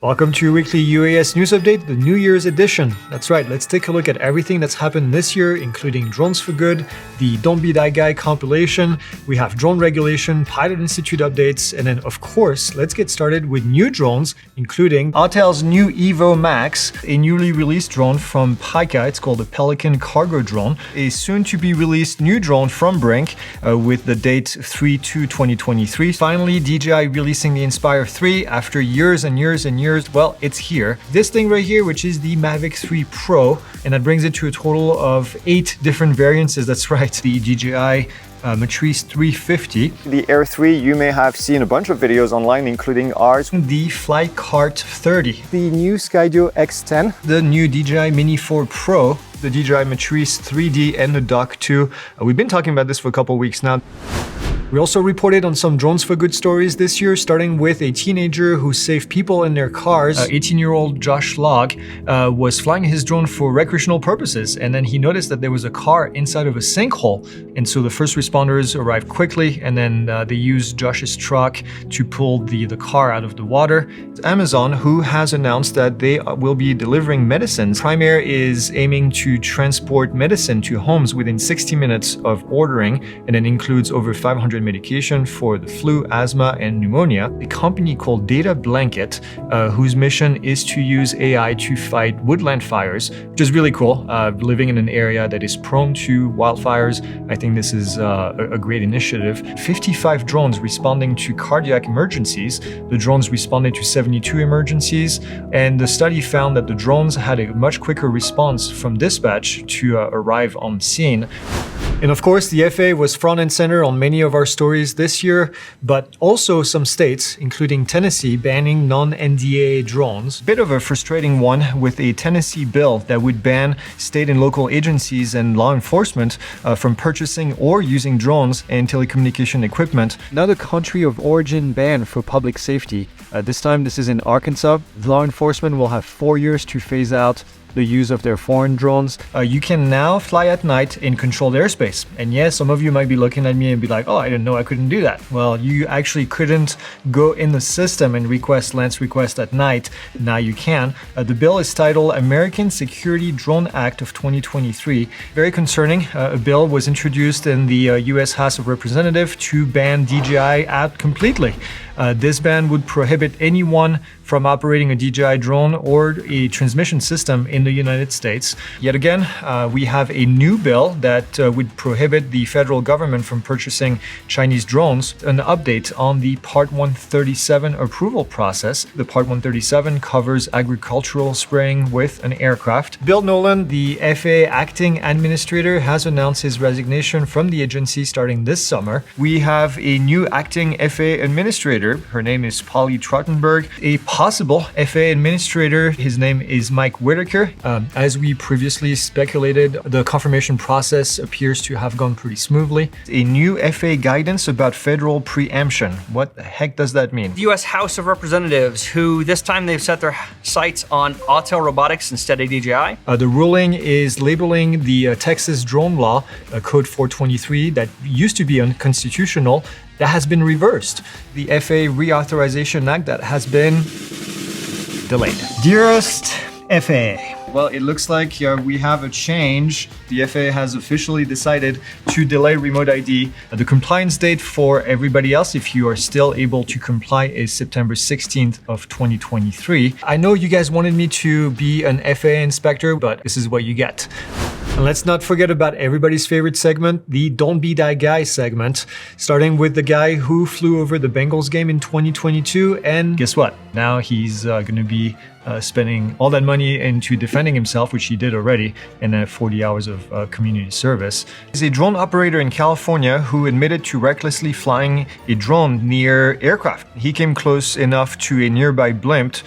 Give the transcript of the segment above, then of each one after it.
Welcome to your weekly UAS news update, the New Year's edition. That's right, let's take a look at everything that's happened this year, including Drones for Good, the Don't Be That Guy compilation, we have drone regulation, Pilot Institute updates, and then of course, let's get started with new drones, including Autel's new EVO Max, a newly released drone from Pika. It's called the Pelican Cargo Drone, a soon-to-be-released new drone from Brink with the date 3/2/2023. Finally, DJI releasing the Inspire 3 after years and years and years. Well, it's here. This thing right here, which is the Mavic 3 Pro, and that brings it to a total of 8 different variants. That's right, the DJI Matrice 350. The Air 3, you may have seen a bunch of videos online, including ours. The Flycart 30. The new Skydio X10. The new DJI Mini 4 Pro. The DJI Matrice 3D and the Dock 2. We've been talking about this for a couple of weeks now. We also reported on some Drones for Good stories this year, starting with a teenager who saved people in their cars. 18-year-old Josh Log was flying his drone for recreational purposes, and then he noticed that there was a car inside of a sinkhole. And so the first responders arrived quickly, and then they used Josh's truck to pull the car out of the water. It's Amazon, who has announced that they will be delivering medicines. Prime Air is aiming to transport medicine to homes within 60 minutes of ordering, and it includes over 500 medication for the flu, asthma, and pneumonia. A company called Data Blanket, whose mission is to use AI to fight woodland fires, which is really cool. Living in an area that is prone to wildfires, I think this is a great initiative. 55 drones responding to cardiac emergencies. The drones responded to 72 emergencies, and the study found that the drones had a much quicker response from dispatch to arrive on scene. And of course, the FAA was front and center on many of our stories this year, but also some states, including Tennessee, banning non-NDAA drones. Bit of a frustrating one with a Tennessee bill that would ban state and local agencies and law enforcement from purchasing or using drones and telecommunication equipment. Another country of origin ban for public safety. This time, this is in Arkansas. Law enforcement will have 4 years to phase out the use of their foreign drones. You can now fly at night in controlled airspace. And yes, some of you might be looking at me and be like, oh, I didn't know I couldn't do that. Well, you actually couldn't go in the system and request lance request at night. Now you can. The bill is titled American Security Drone Act of 2023. Very concerning. A bill was introduced in the US House of Representatives to ban DJI out completely. This ban would prohibit anyone from operating a DJI drone or a transmission system in the United States. Yet again, we have a new bill that would prohibit the federal government from purchasing Chinese drones. An update on the Part 137 approval process. The Part 137 covers agricultural spraying with an aircraft. Bill Nolan, the FAA acting administrator, has announced his resignation from the agency starting this summer. We have a new acting FAA administrator. Her name is Polly Trottenberg. A possible FAA administrator, his name is Mike Whitaker. As we previously speculated, the confirmation process appears to have gone pretty smoothly. A new FAA guidance about federal preemption. What the heck does that mean? The U.S. House of Representatives, who this time they've set their sights on Autel Robotics instead of DJI. The ruling is labeling the Texas drone law, Code 423, that used to be unconstitutional, that has been reversed. The FAA Reauthorization Act that has been delayed. Dearest FAA, well, it looks like we have a change. The FAA has officially decided to delay remote ID. The compliance date for everybody else, if you are still able to comply, is September 16th of 2023. I know you guys wanted me to be an FAA inspector, but this is what you get. And let's not forget about everybody's favorite segment, the Don't Be That Guy segment, starting with the guy who flew over the Bengals game in 2022. And guess what? Now he's going to be spending all that money into defending himself, which he did already, in 40 hours of community service. He's a drone operator in California who admitted to recklessly flying a drone near aircraft. He came close enough to a nearby blimp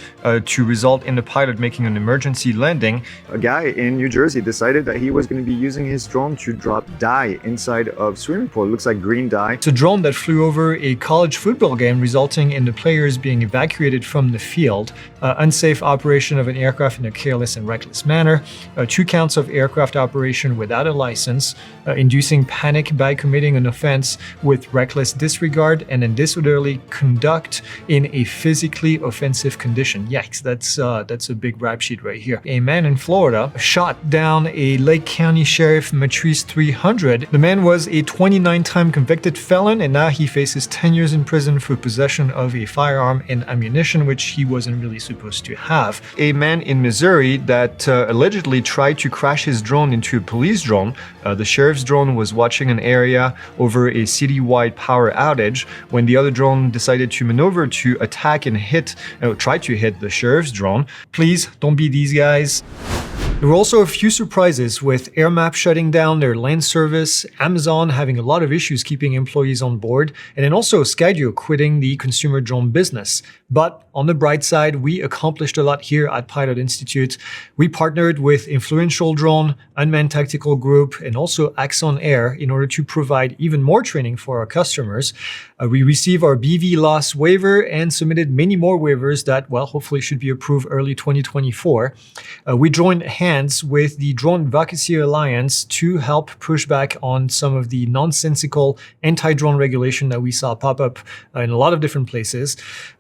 to result in the pilot making an emergency landing. A guy in New Jersey decided that he was going to be using his drone to drop dye inside of swimming pool. It looks like green dye. It's a drone that flew over a college football game, resulting in the players being evacuated from the field. Unsafe operation of an aircraft in a careless and reckless manner, 2 counts of aircraft operation without a license, inducing panic by committing an offense with reckless disregard, and then disorderly conduct in a physically offensive condition. Yikes, that's a big rap sheet right here. A man in Florida shot down a Lake County Sheriff Matrice 300. The man was a 29-time convicted felon, and now he faces 10 years in prison for possession of a firearm and ammunition, which he wasn't really supposed to have. A man in Missouri that allegedly tried to crash his drone into a police drone. The sheriff's drone was watching an area over a citywide power outage when the other drone decided to maneuver to attack and try to hit the sheriff's drone. Please don't be these guys. There were also a few surprises, with AirMap shutting down their land service, Amazon having a lot of issues keeping employees on board, and then also Skydio quitting the consumer drone business. But on the bright side, we accomplished a lot here at Pilot Institute. We partnered with Influential Drone, Unmanned Tactical Group, and also Axon Air in order to provide even more training for our customers. We received our BV loss waiver and submitted many more waivers that, well, hopefully should be approved early 2024. We joined hands with the Drone Advocacy Alliance to help push back on some of the nonsensical anti-drone regulation that we saw pop up in a lot of different places.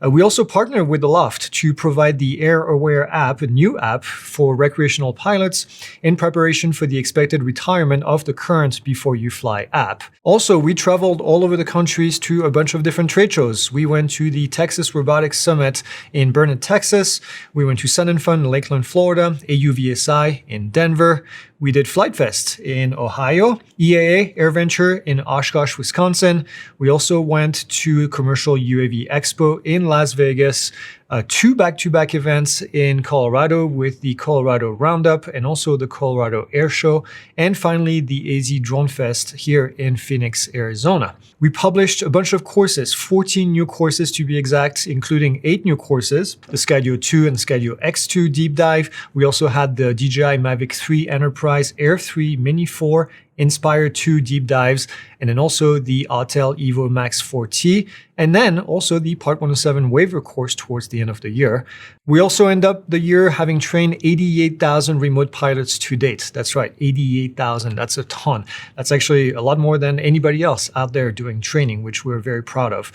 We also partnered with the Loft to provide the Air Aware app, a new app for recreational pilots in preparation for the expected retirement of the current Before You Fly app. Also, we traveled all over the countries to a bunch of different trade shows. We went to the Texas Robotics Summit in Burnet, Texas. We went to Sun and Fun in Lakeland, Florida, AUVSI in Denver. We did Flight Fest in Ohio, EAA AirVenture in Oshkosh, Wisconsin. We also went to Commercial UAV Expo in Las Vegas, 2 back-to-back events in Colorado with the Colorado Roundup and also the Colorado Air Show, and finally the AZ Drone Fest here in Phoenix, Arizona. We published a bunch of courses, 14 new courses to be exact, including 8 new courses, the Skydio 2 and Skydio X2 deep dive. We also had the DJI Mavic 3 Enterprise, Air 3, Mini 4, Inspire 2 deep dives, and then also the Autel EVO Max 4T, and then also the Part 107 waiver course towards the end of the year. We also end up the year having trained 88,000 remote pilots to date. That's right, 88,000. That's a ton. That's actually a lot more than anybody else out there doing training, which we're very proud of.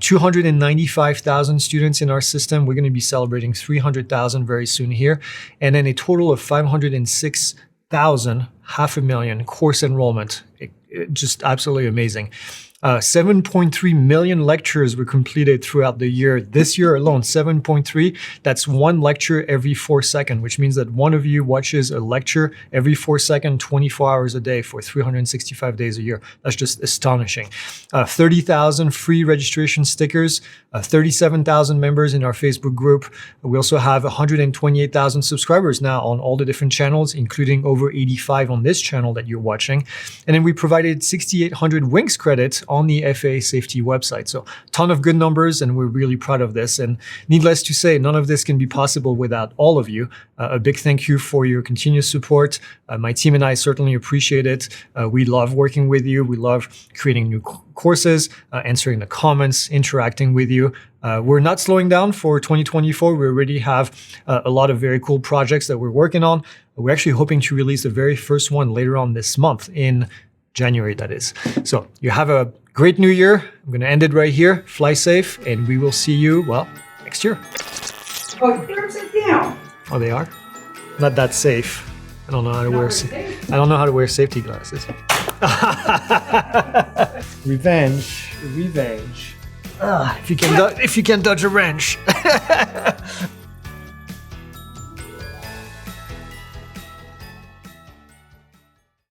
295,000 students in our system. We're going to be celebrating 300,000 very soon here, and then a total of 506,000, 500,000 course enrollment. Just absolutely amazing. 7.3 million lectures were completed throughout the year. This year alone, 7.3. That's 1 lecture every 4 seconds, which means that one of you watches a lecture every 4 seconds, 24 hours a day for 365 days a year. That's just astonishing. 30,000 free registration stickers, 37,000 members in our Facebook group. We also have 128,000 subscribers now on all the different channels, including over 85 on this channel that you're watching. And then we provided 6,800 Wings credits on the FAA safety website. So a ton of good numbers, and we're really proud of this. And needless to say, none of this can be possible without all of you. A big thank you for your continuous support. My team and I certainly appreciate it. We love working with you. We love creating new courses, answering the comments, interacting with you. We're not slowing down for 2024. We already have a lot of very cool projects that we're working on. We're actually hoping to release the very first one later on this month, in January, that is. So you have a great new year. I'm going to end it right here. Fly safe, and we will see you, well, next year. Oh, you're upside down. Oh, they are? Not that safe. I don't know how to wear. I don't know how to wear safety glasses. Revenge. If you can dodge a wrench.